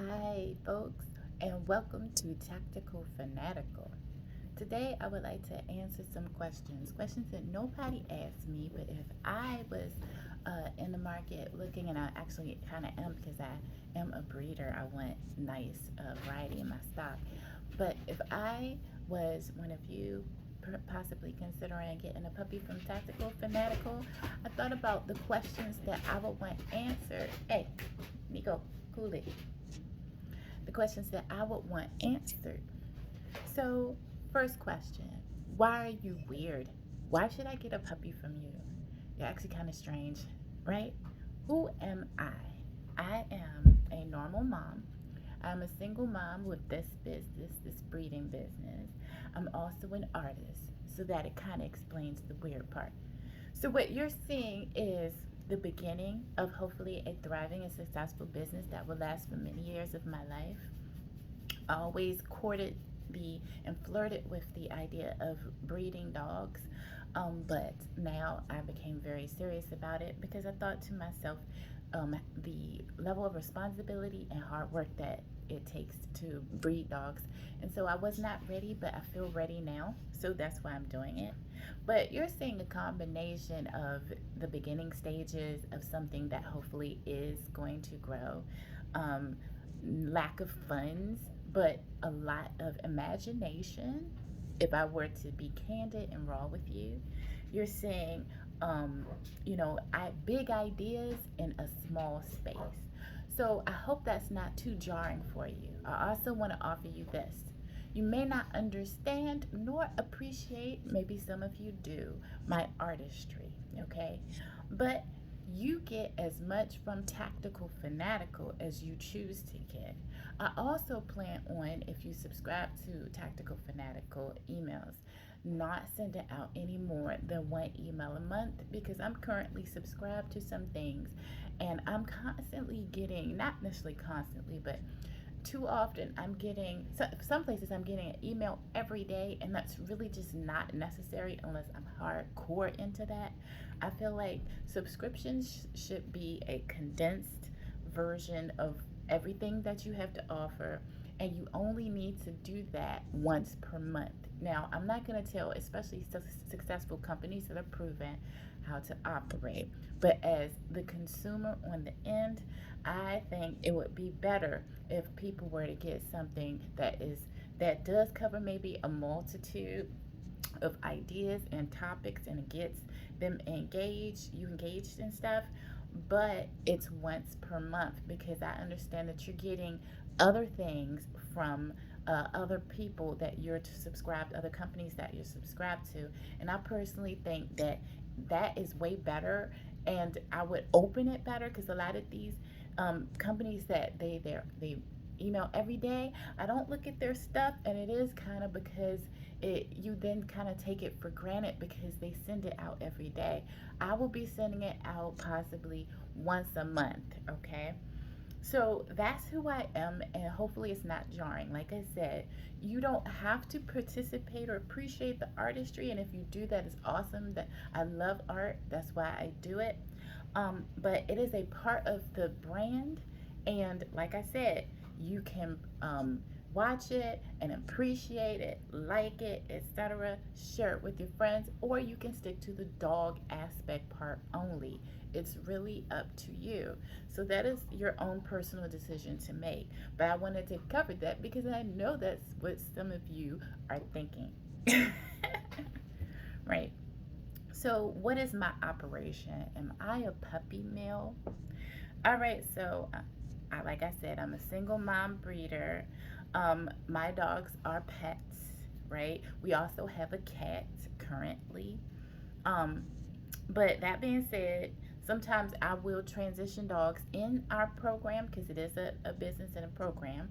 Hi, folks, and welcome to Tactical Fanatical. Today, I would like to answer some questions that nobody asked me, but if I was in the market looking, and I actually kind of am because I am a breeder, I want nice variety in my stock. But if I was one of you possibly considering getting a puppy from Tactical Fanatical, I thought about the questions that I would want answered. Hey, Nico, cool it. The questions that I would want answered. So, first question, why are you weird? Why should I get a puppy from you? You're actually kind of strange, right? Who am I? I am a normal mom. I'm a single mom with this business, this breeding business. I'm also an artist, so that it kind of explains the weird part. So, what you're seeing is the beginning of hopefully a thriving and successful business that will last for many years of my life. I always courted the and flirted with the idea of breeding dogs, but now I became very serious about it because I thought to myself, the level of responsibility and hard work that it takes to breed dogs. And so I was not ready, but I feel ready now. So that's why I'm doing it. But you're seeing a combination of the beginning stages of something that hopefully is going to grow. Um, Lack of funds, but a lot of imagination. If I were to be candid and raw with you, you're saying, um, I big ideas in a small space. So I hope that's not too jarring for you. I also want to offer you this. You may not understand nor appreciate, maybe some of you do, my artistry, okay? But you get as much from Tactical Fanatical as you choose to get. I also plan on, if you subscribe to Tactical Fanatical emails, not sending out any more than one email a month because I'm currently subscribed to some things and I'm constantly getting, not necessarily constantly, but too often I'm getting, some places I'm getting an email every day, and that's really just not necessary unless I'm hardcore into that. I feel like subscriptions should be a condensed version of everything that you have to offer, and you only need to do that once per month. Now, I'm not going to tell, especially successful companies that are proven how to operate, but as the consumer on the end, I think it would be better if people were to get something that does cover maybe a multitude of ideas and topics and it gets them engaged, you engaged in stuff, but it's once per month because I understand that you're getting other things from other people that you're subscribed, other companies that you're subscribed to, and I personally think that that is way better, and I would open it better because a lot of these companies that they email every day, I don't look at their stuff, and it is kind of because you then kind of take it for granted because they send it out every day. I will be sending it out possibly once a month, okay? So that's who I am, and hopefully it's not jarring. Like I said, you don't have to participate or appreciate the artistry, and if you do, that is awesome. That I love art, that's why I do it. But it is a part of the brand, and like I said, you can watch it and appreciate it, like it, etc. Share it with your friends, or you can stick to the dog aspect part only. It's really up to you. So that is your own personal decision to make. But I wanted to cover that because I know that's what some of you are thinking. Right. So, what is my operation? Am I a puppy mill? All right, so like I said, I'm a single mom breeder. My dogs are pets, right? We also have a cat currently. Um, but that being said, sometimes I will transition dogs in our program because it is a business and a program.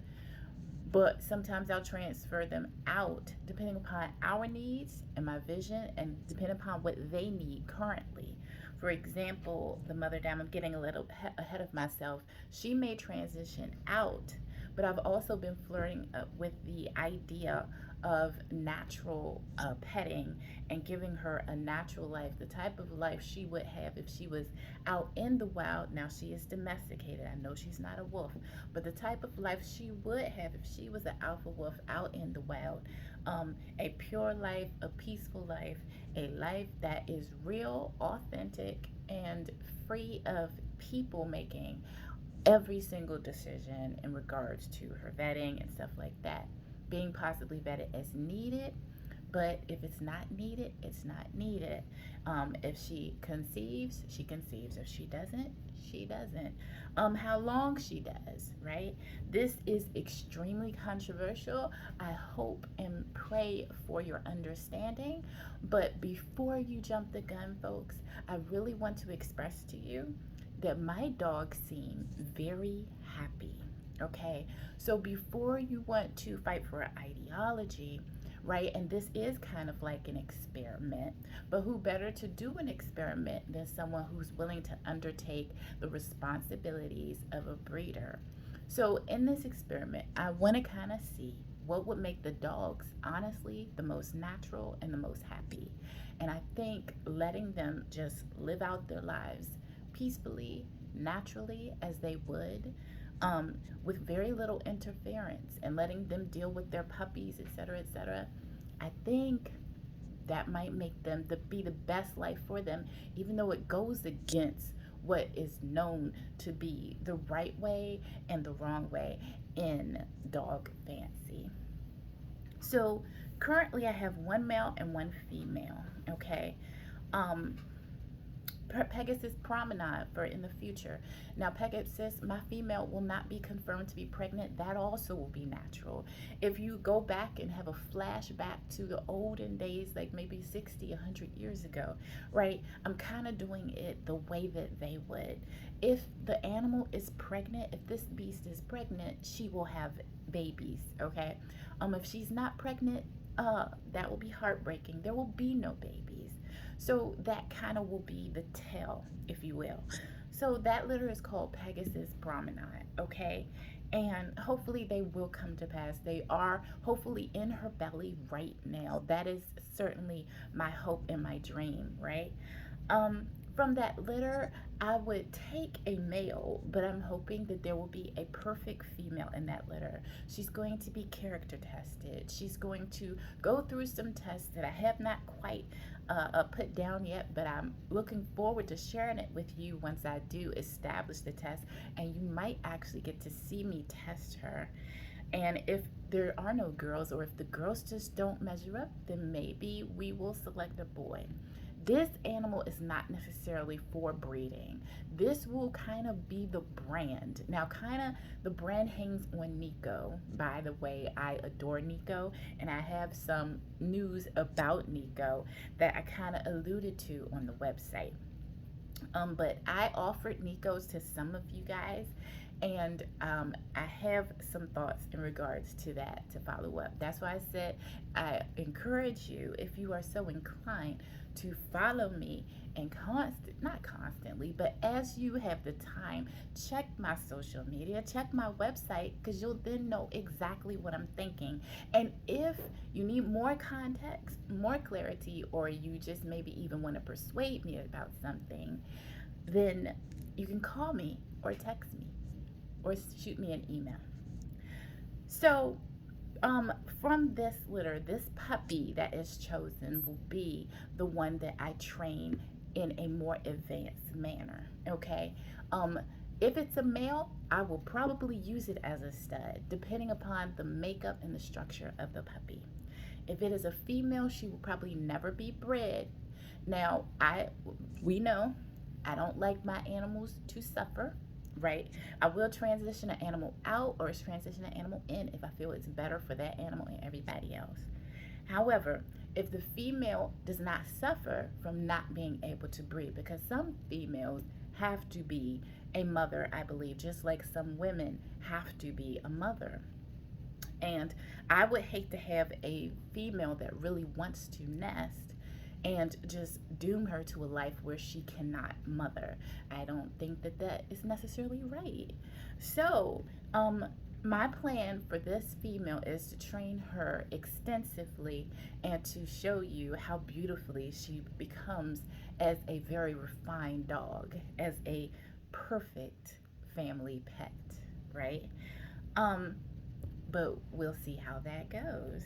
But sometimes I'll transfer them out depending upon our needs and my vision and depending upon what they need currently. For example, the mother dam, I'm getting a little ahead of myself, she may transition out, but I've also been flirting with the idea of natural petting and giving her a natural life, the type of life she would have if she was out in the wild. Now, she is domesticated. I know she's not a wolf, but the type of life she would have if she was an alpha wolf out in the wild, a pure life, a peaceful life, a life that is real, authentic, and free of people making every single decision in regards to her vetting and stuff like that. Being possibly vetted as needed, but if it's not needed, it's not needed. If she conceives, she conceives. If she doesn't, she doesn't. How long she does, right? This is extremely controversial. I hope and pray for your understanding. But before you jump the gun, folks, I really want to express to you that my dogs seem very happy. Okay, so before you want to fight for an ideology, right? And this is kind of like an experiment, but who better to do an experiment than someone who's willing to undertake the responsibilities of a breeder? So, in this experiment, I want to kind of see what would make the dogs, honestly, the most natural and the most happy. And I think letting them just live out their lives peacefully, naturally, as they would, with very little interference, and letting them deal with their puppies, etc., etc. I think that might make them be the best life for them, even though it goes against what is known to be the right way and the wrong way in dog fancy. So currently I have one male and one female, okay? Um, Pegasus Promenade for in the future. Now, Pegasus, my female, will not be confirmed to be pregnant. That also will be natural. If you go back and have a flashback to the olden days, like maybe 60, 100 years ago, right? I'm kind of doing it the way that they would. If the animal is pregnant, if this beast is pregnant, she will have babies, okay? If she's not pregnant, that will be heartbreaking. There will be no babies. So that kind of will be the tell, if you will. So that litter is called Pegasus Promenade, okay? And hopefully they will come to pass. They are hopefully in her belly right now. That is certainly my hope and my dream, right? From that litter, I would take a male, but I'm hoping that there will be a perfect female in that litter. She's going to be character tested. She's going to go through some tests that I have not quite put down yet, but I'm looking forward to sharing it with you once I do establish the test, and you might actually get to see me test her. And if there are no girls, or if the girls just don't measure up, then maybe we will select a boy. This animal is not necessarily for breeding. This will kind of be the brand. Now, kind of the brand hangs on Nico. By the way, I adore Nico, and I have some news about Nico that I kind of alluded to on the website. But I offered Nikos to some of you guys, and I have some thoughts in regards to that to follow up. That's why I said I encourage you, if you are so inclined, to follow me and not constantly, but as you have the time, check my social media, check my website, because you'll then know exactly what I'm thinking. And if you need more context, more clarity, or you just maybe even want to persuade me about something, then you can call me or text me or shoot me an email. So, from this litter, this puppy that is chosen will be the one that I train in a more advanced manner, okay? If it's a male, I will probably use it as a stud, depending upon the makeup and the structure of the puppy. If it is a female, she will probably never be bred. Now, we know I don't like my animals to suffer, right? I will transition an animal out or transition an animal in if I feel it's better for that animal and everybody else. However, if the female does not suffer from not being able to breed, because some females have to be a mother, I believe, just like some women have to be a mother. And I would hate to have a female that really wants to nest and just doom her to a life where she cannot mother. I don't think that that is necessarily right. So, My plan for this female is to train her extensively and to show you how beautifully she becomes as a very refined dog, as a perfect family pet, right? Um, but we'll see how that goes.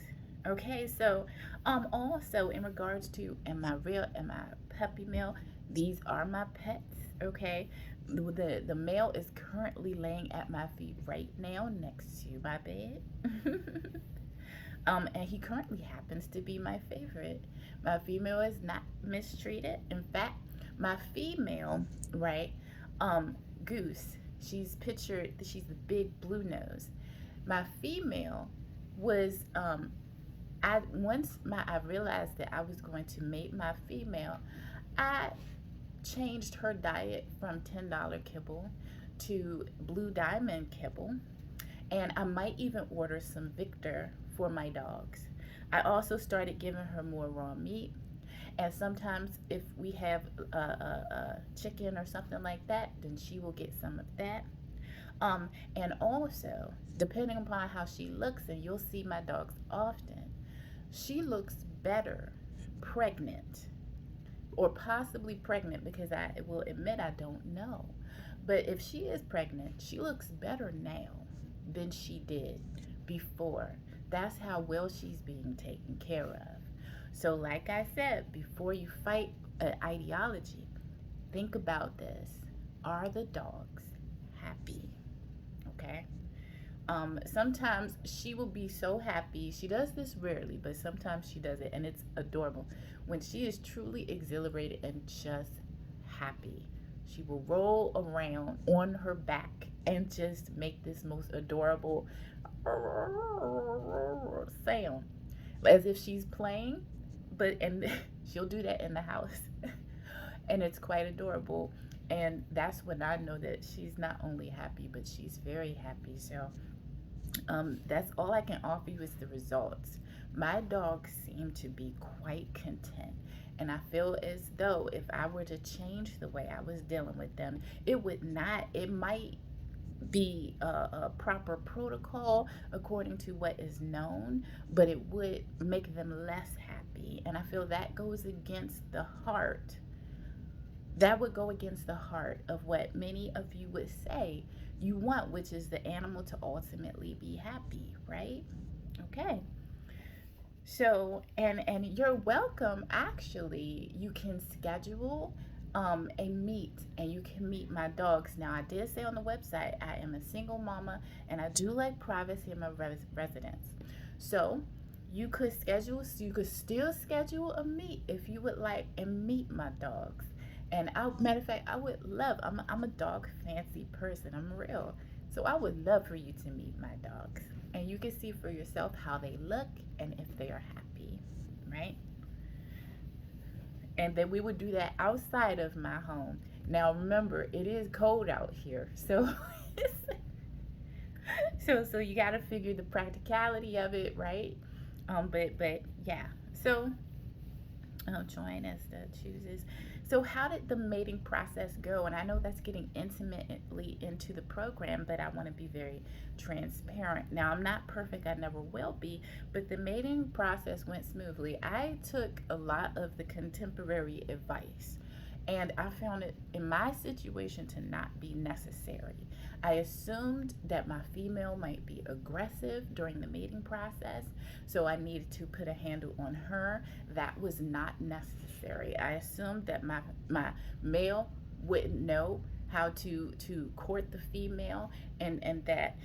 Okay, so also in regards to am I puppy male? These are my pets. Okay, the male is currently laying at my feet right now next to my bed. And he currently happens to be my favorite. My female is not mistreated. In fact, my female, right, Goose. She's pictured. She's the big blue nose. My female was I realized that I was going to mate my female, I changed her diet from $10 kibble to blue diamond kibble, and I might even order some Victor for my dogs. I also started giving her more raw meat, and sometimes if we have a chicken or something like that, then she will get some of that. And also, depending upon how she looks, and you'll see my dogs often, she looks better pregnant, or possibly pregnant, because I will admit I don't know. But if she is pregnant, she looks better now than she did before. That's how well she's being taken care of. So, like I said, before you fight an ideology, think about this. Are the dogs happy? Okay. Sometimes she will be so happy. She does this rarely, but sometimes she does it, and it's adorable. When she is truly exhilarated and just happy, she will roll around on her back and just make this most adorable sound, as if she's playing. And she'll do that in the house, and it's quite adorable. And that's when I know that she's not only happy, but she's very happy. So that's all I can offer you is the results. My dogs seem to be quite content. And I feel as though if I were to change the way I was dealing with them, it might be a proper protocol according to what is known, but it would make them less happy. And I feel that goes against the heart. That would go against the heart of what many of you would say you want, which is the animal to ultimately be happy, right? Okay. So, and you're welcome. Actually, you can schedule a meet, and you can meet my dogs. Now, I did say on the website I am a single mama, and I do like privacy in my residence. So, you could still schedule a meet if you would like, and meet my dogs. And matter of fact, I would love. I'm a dog fancy person. I'm real, so I would love for you to meet my dogs, and you can see for yourself how they look and if they are happy, right? And then we would do that outside of my home. Now remember, it is cold out here, so so you got to figure the practicality of it, right? But yeah. So join as the chooses. So how did the mating process go? And I know that's getting intimately into the program, but I want to be very transparent. Now, I'm not perfect, I never will be, but the mating process went smoothly. I took a lot of the contemporary advice, and I found it in my situation to not be necessary. I assumed that my female might be aggressive during the mating process, so I needed to put a handle on her. That was not necessary. I assumed that my male wouldn't know how to court the female, and that,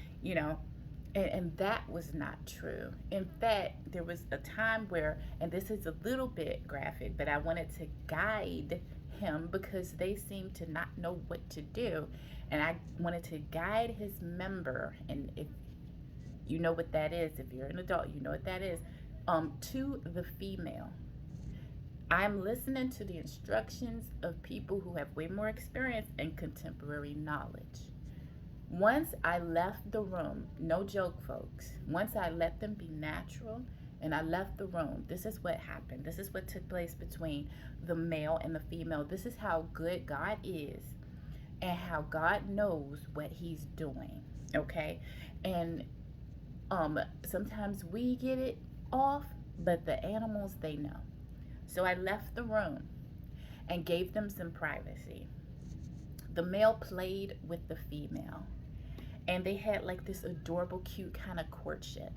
and that was not true. In fact, there was a time where, and this is a little bit graphic, but I wanted to guide him because they seemed to not know what to do, and I wanted to guide his member. And if you know what that is, if you're an adult, you know what that is, to the female. I'm listening to the instructions of people who have way more experience and contemporary knowledge. Once I left the room, no joke, folks, once I let them be natural and I left the room, this is what happened. This is what took place between the male and the female. This is how good God is and how God knows what he's doing, okay? And sometimes we get it off, but the animals, they know. So I left the room and gave them some privacy. The male played with the female, and they had like this adorable, cute kind of courtship.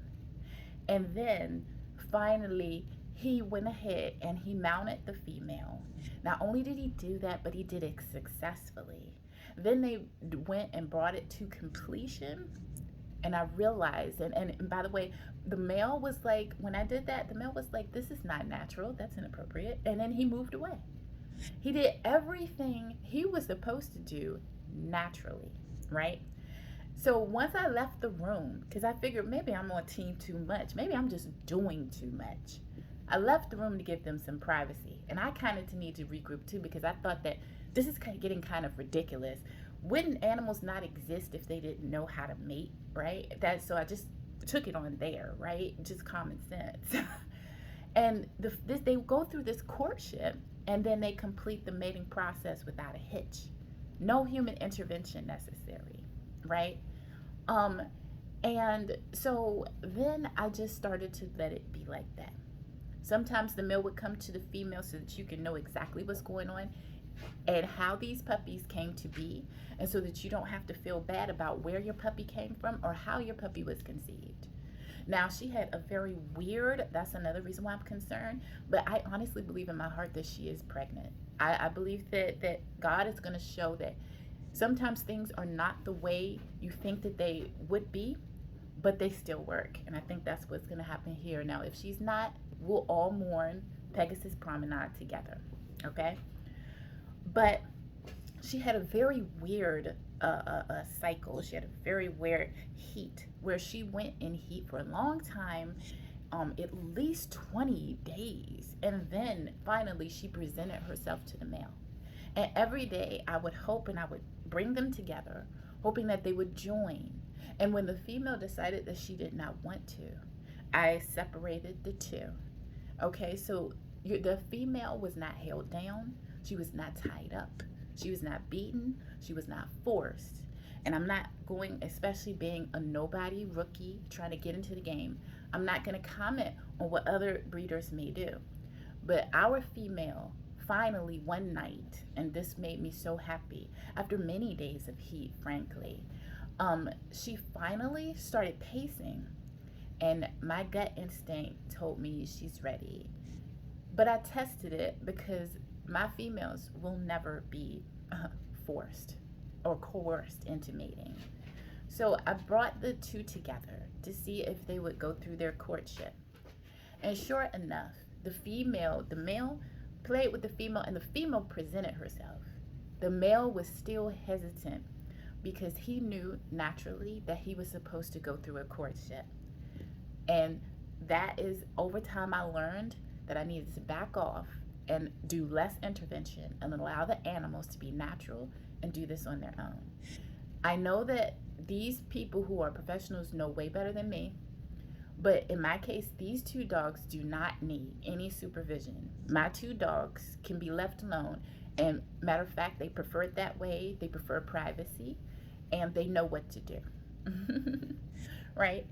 And then finally, he went ahead and he mounted the female. Not only did he do that, but he did it successfully. Then they went and brought it to completion. And I realized, and by the way, the male was like, when I did that, the male was like, this is not natural. That's inappropriate. And then he moved away. He did everything he was supposed to do naturally, right? So once I left the room, because I figured maybe I'm on team too much, maybe I'm just doing too much. I left the room to give them some privacy. And I kind of need to regroup too, because I thought that this is getting kind of ridiculous. Wouldn't animals not exist if they didn't know how to mate, right? So I just took it on there, right? Just common sense. And they go through this courtship, and then they complete the mating process without a hitch. No human intervention necessary, right? And so then I just started to let it be like that. Sometimes the male would come to the female so that you can know exactly what's going on and how these puppies came to be, and so that you don't have to feel bad about where your puppy came from or how your puppy was conceived. Now, she had a very weird, that's another reason why I'm concerned, but I honestly believe in my heart that she is pregnant. I believe that God is going to show that sometimes things are not the way you think that they would be, but they still work. And I think that's what's going to happen here. Now, if she's not, we'll all mourn Pegasus Promenade together, okay? But she had a very weird cycle. She had a very weird heat where she went in heat for a long time, at least 20 days. And then finally she presented herself to the male. And every day I would hope and I would bring them together, hoping that they would join. And when the female decided that she did not want to, I separated the two. Okay, so the female was not held down. She was not tied up. She was not beaten. She was not forced. And I'm not going, especially being a nobody rookie trying to get into the game, I'm not going to comment on what other breeders may do. But our female finally one night, and this made me so happy, after many days of heat, frankly, she finally started pacing. And my gut instinct told me she's ready. But I tested it because my females will never be forced or coerced into mating. So I brought the two together to see if they would go through their courtship. And sure enough, the male played with the female, and the female presented herself. The male was still hesitant because he knew naturally that he was supposed to go through a courtship. And that is, over time I learned that I needed to back off and do less intervention and allow the animals to be natural and do this on their own. I know that these people who are professionals know way better than me, but in my case, these two dogs do not need any supervision. My two dogs can be left alone, and matter of fact, they prefer it that way. They prefer privacy, and they know what to do, right?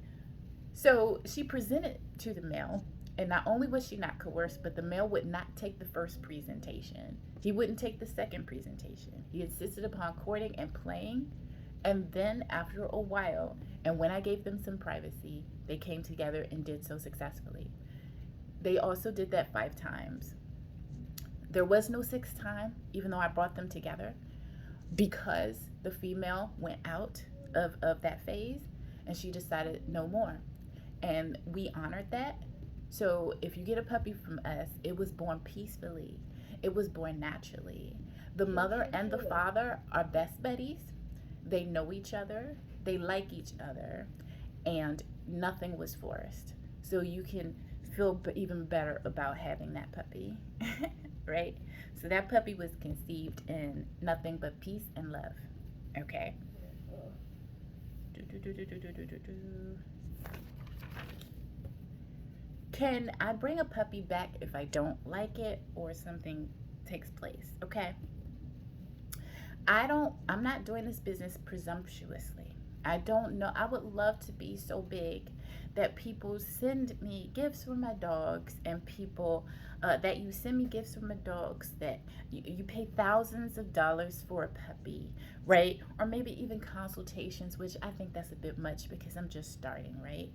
So she presented to the male. And not only was she not coerced, but the male would not take the first presentation. He wouldn't take the second presentation. He insisted upon courting and playing. And then after a while, and when I gave them some privacy, they came together and did so successfully. They also did that 5 times. There was no 6th time, even though I brought them together, because the female went out of that phase and she decided no more. And we honored that. So if you get a puppy from us, it was born peacefully. It was born naturally. The mother and the father are best buddies. They know each other. They like each other. And nothing was forced. So you can feel even better about having that puppy, right? So that puppy was conceived in nothing but peace and love, okay? Can I bring a puppy back if I don't like it or something takes place? Okay. I'm not doing this business presumptuously. I don't know. I would love to be so big that people send me gifts for my dogs, and people that you send me gifts for my dogs, that you pay thousands of dollars for a puppy, right? Or maybe even consultations, which I think that's a bit much because I'm just starting, right?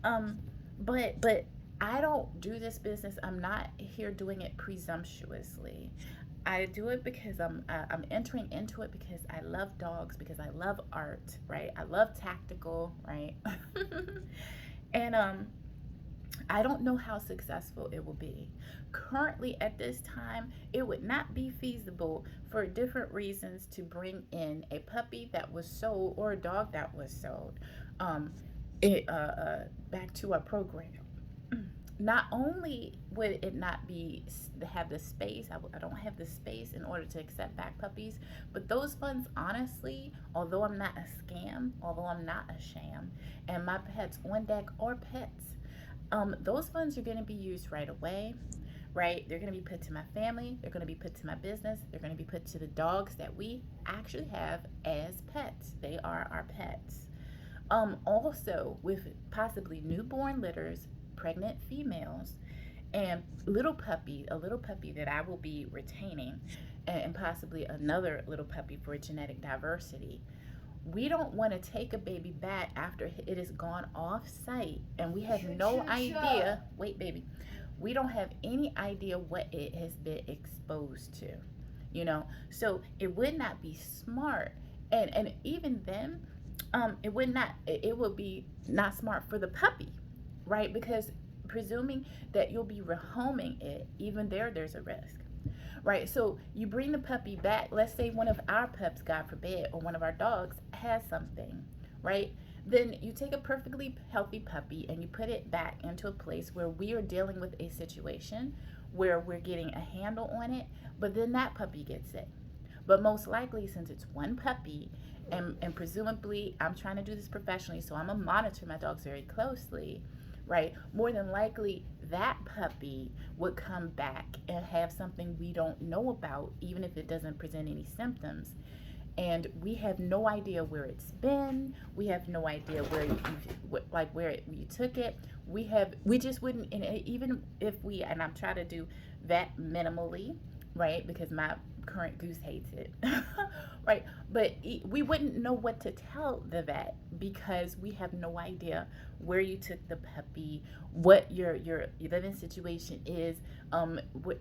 Um, but I don't do this business. I'm not here doing it presumptuously. I do it because I'm entering into it because I love dogs, because I love art, right? I love tactical, right? And I don't know how successful it will be. Currently, at this time, it would not be feasible for different reasons to bring in a puppy that was sold or a dog that was sold um, back to our program. Not only would it not be have the space, I don't have the space in order to accept back puppies, but those funds, honestly, although I'm not a scam, although I'm not a sham, and my pets on deck are pets, those funds are going to be used right away, right? They're going to be put to my family, they're going to be put to my business, they're going to be put to the dogs that we actually have as pets. They are our pets. Also, with possibly newborn litters, pregnant females, and a little puppy that I will be retaining, and possibly another little puppy for genetic diversity. We don't want to take a baby back after it has gone off site and we have no idea. Wait, baby. We don't have any idea what it has been exposed to, you know? So it would not be smart. And even then, it would be not smart for the puppy, right? Because presuming that you'll be rehoming it, even there's a risk, right? So you bring the puppy back. Let's say one of our pups, God forbid, or one of our dogs has something, right? Then you take a perfectly healthy puppy and you put it back into a place where we are dealing with a situation where we're getting a handle on it, but then that puppy gets sick. But most likely, since it's one puppy, and presumably I'm trying to do this professionally, so I'm gonna monitor my dogs very closely, right? More than likely, that puppy would come back and have something we don't know about, even if it doesn't present any symptoms. And we have no idea where it's been. We have no idea you took it. We just wouldn't. And even if we, and I'm trying to do that minimally, right? Because my current goose hates it, right? But we wouldn't know what to tell the vet because we have no idea where you took the puppy, what your living situation is. What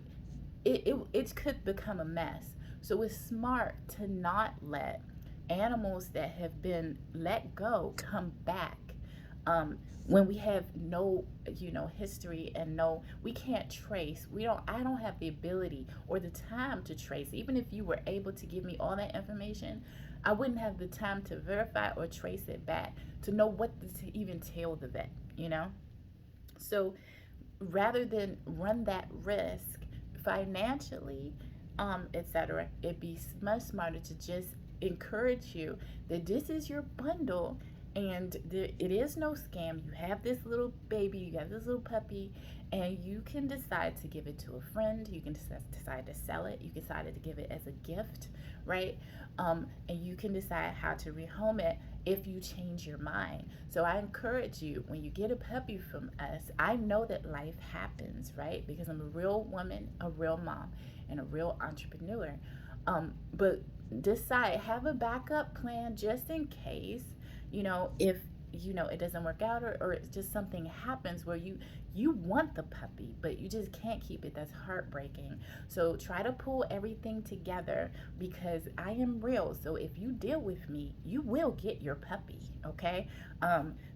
it could become a mess. So it's smart to not let animals that have been let go come back. When we have no, history, and no, we can't trace. I don't have the ability or the time to trace. Even if you were able to give me all that information, I wouldn't have the time to verify or trace it back to know what to even tell the vet, So rather than run that risk financially, etc., it'd be much smarter to just encourage you that this is your bundle, and it is no scam. You have this little baby, you have this little puppy, and you can decide to give it to a friend. You can decide to sell it. You can decide to give it as a gift, right? And you can decide how to rehome it if you change your mind. So I encourage you, when you get a puppy from us, I know that life happens, right? Because I'm a real woman, a real mom, and a real entrepreneur. But decide, have a backup plan just in case, if it doesn't work out, or it's just something happens where you want the puppy but you just can't keep it. That's heartbreaking. So try to pull everything together, because I am real. So if you deal with me, you will get your puppy, okay?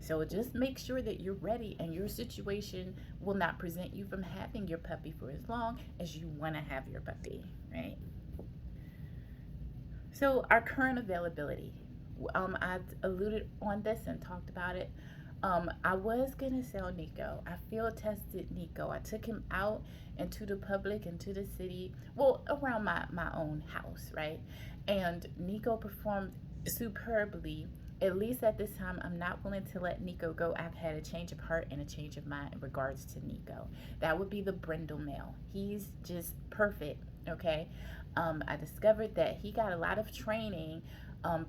So just make sure that you're ready, and your situation will not present you from having your puppy for as long as you want to have your puppy, right? So our current availability, I alluded on this and talked about it. I was gonna sell Nico. I field tested Nico. I took him out into the public, into the city, well, around my own house, right? And Nico performed superbly. At least at this time, I'm not willing to let Nico go. I've had a change of heart and a change of mind in regards to Nico. That would be the brindle male. He's just perfect, okay? I discovered that he got a lot of training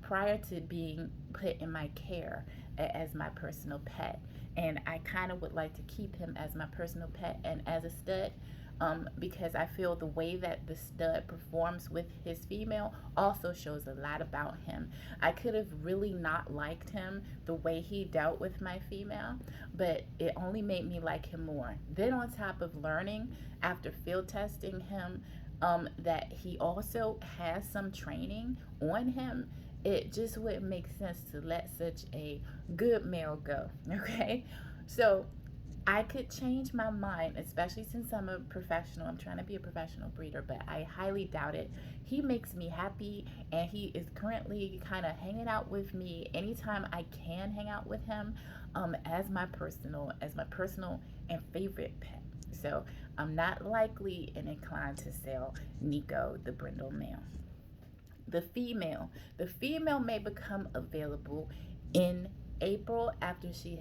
prior to being put in my care as my personal pet. And I kind of would like to keep him as my personal pet and as a stud, because I feel the way that the stud performs with his female also shows a lot about him. I could have really not liked him the way he dealt with my female, but it only made me like him more. Then, on top of learning after field testing him, that he also has some training on him, it just wouldn't make sense to let such a good male go. Okay, so I could change my mind, especially since I'm a professional. I'm trying to be a professional breeder, but I highly doubt it. He makes me happy, and he is currently kind of hanging out with me anytime I can hang out with him, as my personal and favorite pet. So I'm not likely and inclined to sell Nico, the brindle male. The female may become available in April after she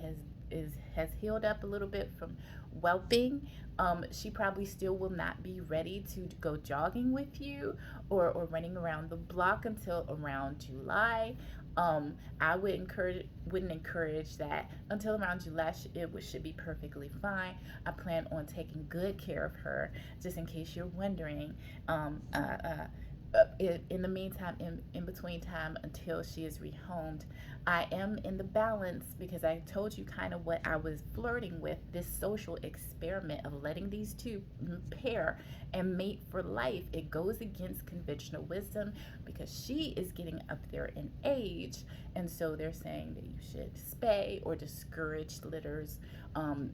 has healed up a little bit from whelping. She probably still will not be ready to go jogging with you or running around the block until around July. I wouldn't encourage that until around July. Should be perfectly fine. I plan on taking good care of her, just in case you're wondering. In the meantime, in between time until she is rehomed, I am in the balance, because I told you kind of what I was flirting with, this social experiment of letting these two pair and mate for life. It goes against conventional wisdom because she is getting up there in age, and so they're saying that you should spay or discourage litters.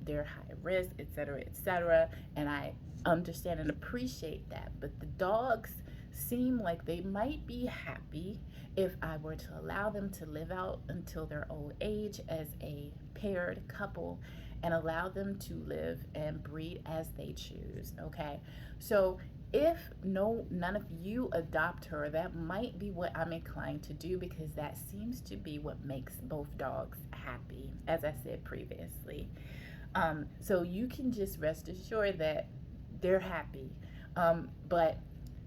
They're high risk, etc., etc., and I understand and appreciate that. But the dogs seem like they might be happy if I were to allow them to live out until their old age as a paired couple and allow them to live and breed as they choose. Okay, so if none of you adopt her, that might be what I'm inclined to do, because that seems to be what makes both dogs happy, as I said previously. So you can just rest assured that they're happy, but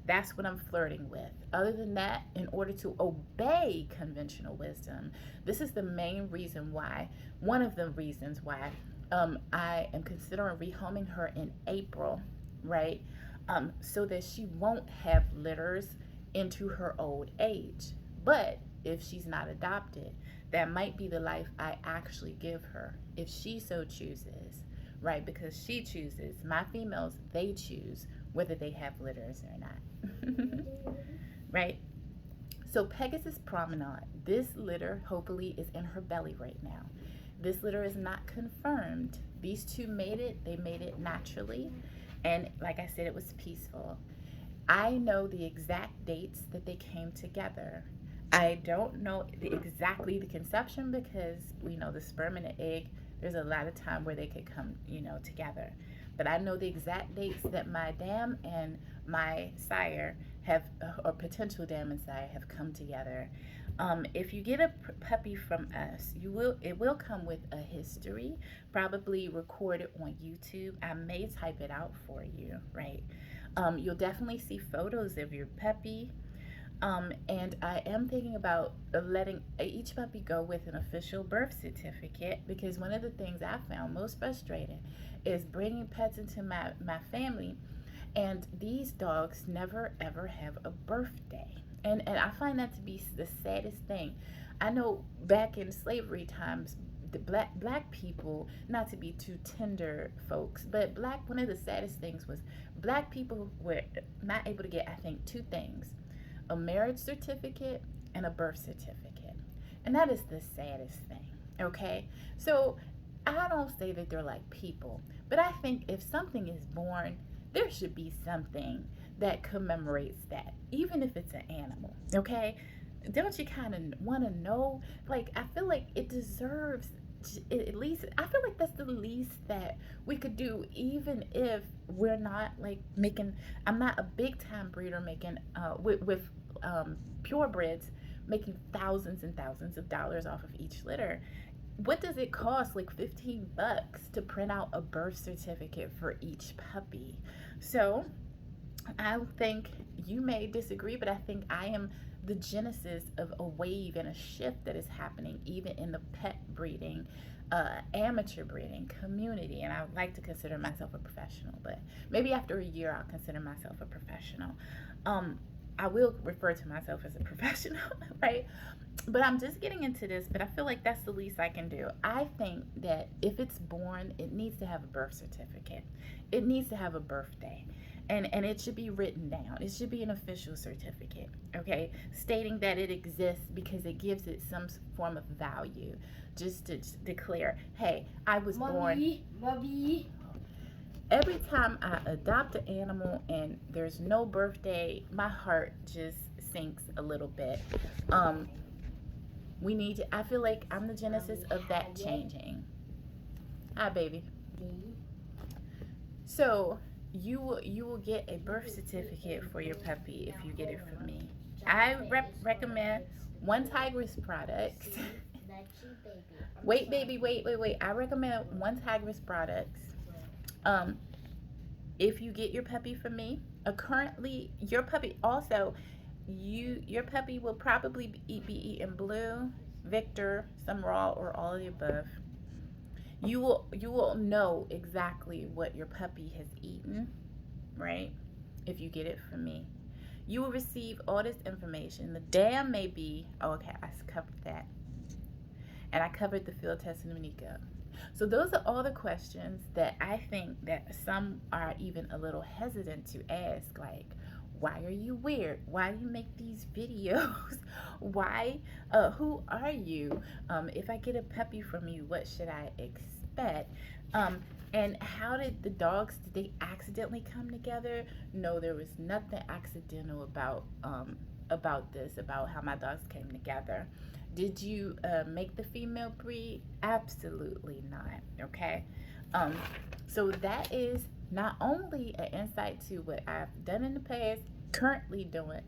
that's what I'm flirting with. Other than that, in order to obey conventional wisdom, this is the main reason why, one of the reasons why, I am considering rehoming her in April, right? So that she won't have litters into her old age. But if she's not adopted, that might be the life I actually give her, if she so chooses, right? Because she chooses. My females, they choose whether they have litters or not. Right? So Pegasus Promenade, this litter hopefully is in her belly right now. This litter is not confirmed. These two made it. They made it naturally. And like I said, it was peaceful. I know the exact dates that they came together. I don't know exactly the conception, because we know the sperm and the egg, there's a lot of time where they could come, together. But I know the exact dates that my dam and my sire have, or potential dam and sire, have come together. If you get a puppy from us, it will come with a history, probably recorded on YouTube. I may type it out for you, right? You'll definitely see photos of your puppy. And I am thinking about letting each puppy go with an official birth certificate, because one of the things I found most frustrating is bringing pets into my family, and these dogs never ever have a birthday. And I find that to be the saddest thing. I know back in slavery times, the black people, not to be too tender folks, but one of the saddest things was black people were not able to get, I think, two things: a marriage certificate and a birth certificate. And that is the saddest thing, okay? So I don't say that they're like people, but I think if something is born, there should be something that commemorates that, even if it's an animal, okay? Don't you kind of want to know? Like, I feel like it deserves, at least, I feel like that's the least that we could do, even if we're not like making, I'm not a big time breeder making, with purebreds, making thousands and thousands of dollars off of each litter. What does it cost? Like $15 to print out a birth certificate for each puppy. So I think you may disagree, but I think I am the genesis of a wave and a shift that is happening even in the pet breeding, amateur breeding community. And I would like to consider myself a professional, but maybe after a year I'll consider myself a professional. I will refer to myself as a professional, right? But I'm just getting into this, but I feel like that's the least I can do. I think that if it's born, it needs to have a birth certificate. It needs to have a birthday. And it should be written down. It should be an official certificate, okay? Stating that it exists because it gives it some form of value. Just to declare, hey, I was born. Mommy. Every time I adopt an animal and there's no birthday, my heart just sinks a little bit. We need to, I feel like I'm the genesis of that changing. Hi, baby. So you will get a birth certificate for your puppy if you get it from me. I recommend one Tigress product. Wait, baby, wait. I recommend one Tigress product. If you get your puppy from me, currently your puppy also, your puppy will probably be eating blue, Victor, some raw, or all of the above. You will know exactly what your puppy has eaten, right? If you get it from me, you will receive all this information. The dam may be, oh, okay, I covered that, and I covered the field test in Nico. So those are all the questions that I think that some are even a little hesitant to ask, like, why are you weird? Why do you make these videos? Why? Who are you? If I get a puppy from you, what should I expect? And how did the dogs, did they accidentally come together? No, there was nothing accidental about this, about how my dogs came together. Did you make the female breed? Absolutely not, okay? So that is not only an insight to what I've done in the past, currently doing,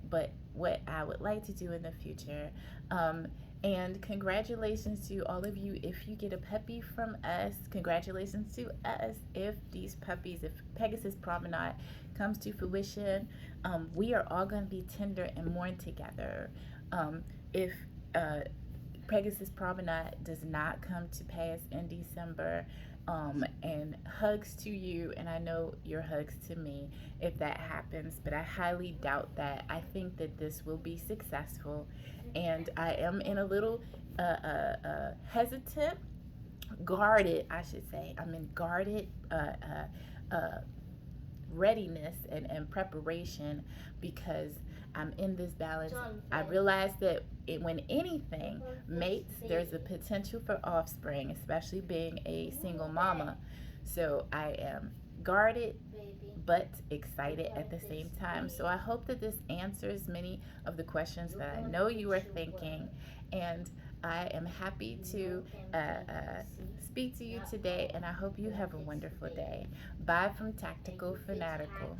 but what I would like to do in the future. And congratulations to all of you if you get a puppy from us. Congratulations to us if these puppies, if Pegasus Promenade comes to fruition. We are all going to be tender and mourn together. If Pegasus Promenade does not come to pass in December, and hugs to you, and I know your hugs to me if that happens, but I highly doubt that. I think that this will be successful, and I am in a little hesitant, guarded, I should say. I'm in guarded readiness and preparation because I'm in this balance. I realize that when anything mates, there's a potential for offspring, especially being a single mama. So I am guarded but excited at the same time. So I hope that this answers many of the questions that I know you are thinking, and I am happy to speak to you today, and I hope you have a wonderful day. Bye from Tactical Fanatical.